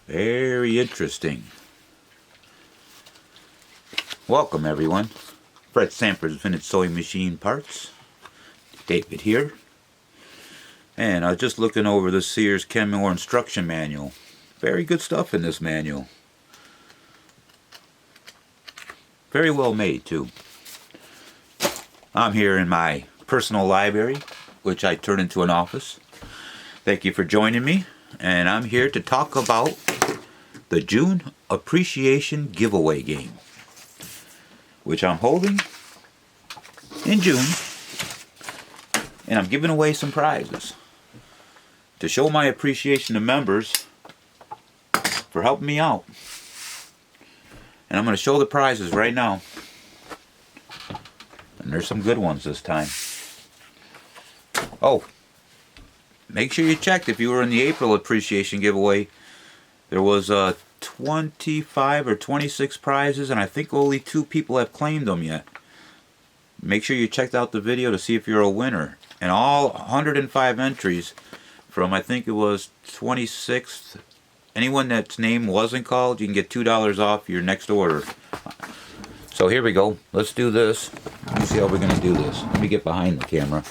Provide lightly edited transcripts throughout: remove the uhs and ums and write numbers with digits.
Very interesting. Welcome everyone. Fred Sanford's Vintage Sewing Machine Parts. David here. And I was just looking over the Sears Kenmore instruction manual. Very good stuff in this manual. Very well made too. I'm here in my personal library, which I turned into an office. Thank you for joining me. And I'm here to talk about the June Appreciation Giveaway game, which I'm holding in June. And I'm giving away some prizes to show my appreciation to members for helping me out. And I'm going to show the prizes right now. And there's some good ones this time. Oh, make sure you checked if you were in the April appreciation giveaway. There was 25 or 26 prizes, and I think only 2 people have claimed them yet. Make sure you checked out the video to see if you're a winner. And all 105 entries from, I think it was 26th. Anyone that's name wasn't called, you can get $2 off your next order. So here we go. Let's do this. Let me see how we're going to do this. Let me get behind the camera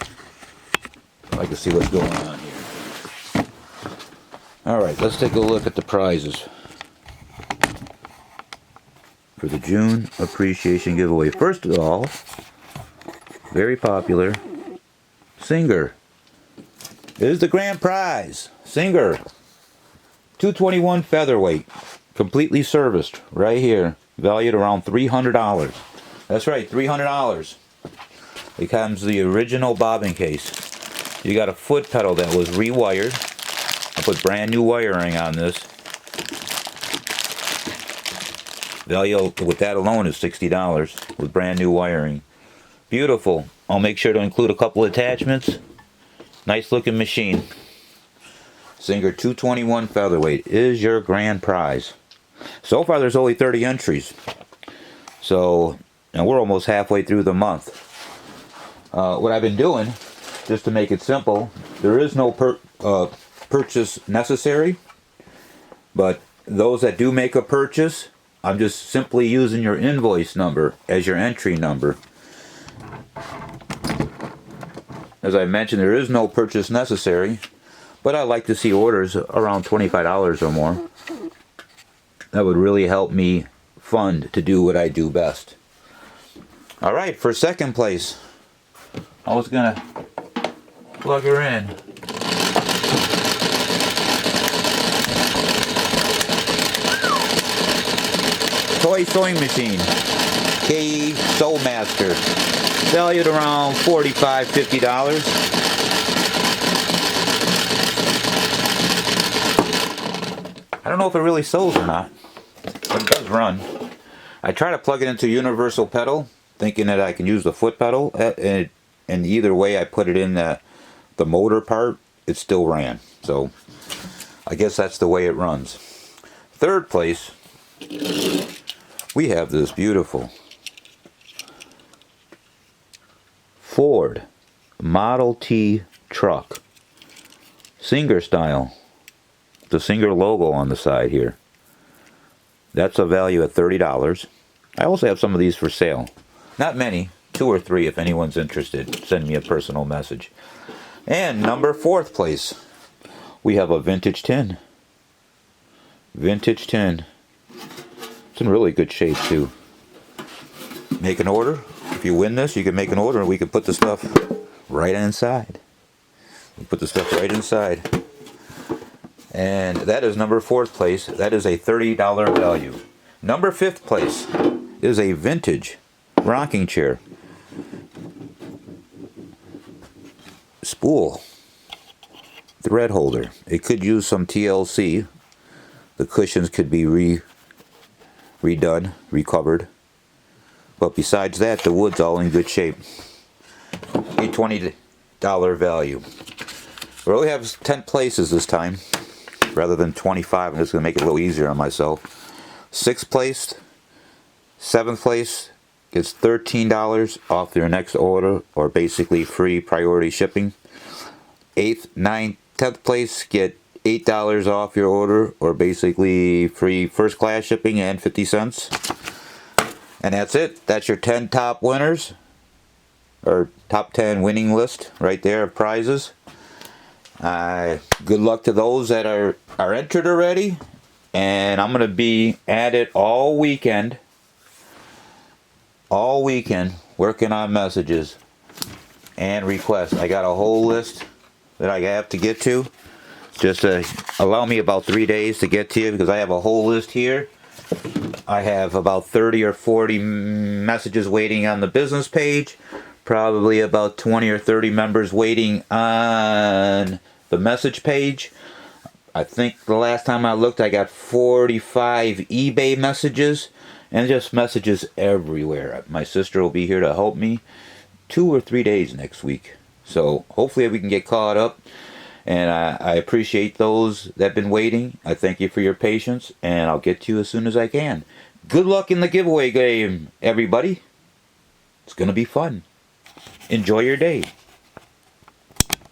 so I can see what's going on here. Alright, let's take a look at the prizes for the June Appreciation Giveaway. First of all, very popular, Singer. It is the grand prize. Singer 221 Featherweight, completely serviced, right here, valued around $300. That's right, $300. It comes the original bobbin case. You got a foot pedal that was rewired. I put brand new wiring on this. Value with that alone is $60 with brand new wiring. Beautiful. I'll make sure to include a couple attachments. Nice looking machine. Singer 221 Featherweight is your grand prize. So far there's only 30 entries. So, and we're almost halfway through the month. What I've been doing, just to make it simple, there is no purchase necessary. But those that do make a purchase, I'm just simply using your invoice number as your entry number. As I mentioned, there is no purchase necessary. But I like to see orders around $25 or more. That would really help me fund to do what I do best. Alright, for second place, I was going to plug her in. Toy sewing machine, Kayee Sewmaster, valued around $45, $50. I don't know if it really sews or not, but it does run. I try to plug it into a universal pedal, thinking that I can use the foot pedal, and either way I put it in the motor part, it still ran. So I guess that's the way it runs. Third place, we have this beautiful Ford Model T truck, Singer style. The Singer logo on the side here. That's a value at $30. I also have some of these for sale. Not many, 2 or 3 if anyone's interested. Send me a personal message. And number 4th place, we have a vintage tin. Vintage tin. It's in really good shape too. Make an order. If you win this, you can make an order and we can put the stuff right inside. We put the stuff right inside. And that is number 4th place. That is a $30 value. Number 5th place is a vintage rocking chair. Spool. Thread holder. It could use some TLC. The cushions could be redone, recovered. But besides that, the wood's all in good shape. A $20 value. We only have 10 places this time, rather than 25. I'm just going to make it a little easier on myself. 6th place, 7th place gets $13 off their next order, or basically free priority shipping. 8th, 9th, 10th place get $8 off your order, or basically free first class shipping and 50 cents. And that's it. That's your 10 top winners, or top 10 winning list right there of prizes. Good luck to those that are entered already. And I'm going to be at it all weekend, working on messages and requests. I got a whole list that I have to get to. Just allow me about 3 days to get to you, because I have a whole list here. I have about 30 or 40 messages waiting on the business page. Probably about 20 or 30 members waiting on the message page. I think the last time I looked, I got 45 eBay messages, and just messages everywhere. My sister will be here to help me 2 or 3 days next week. So hopefully we can get caught up. And I appreciate those that have been waiting. I thank you for your patience, and I'll get to you as soon as I can. Good luck in the giveaway game, everybody. It's going to be fun. Enjoy your day.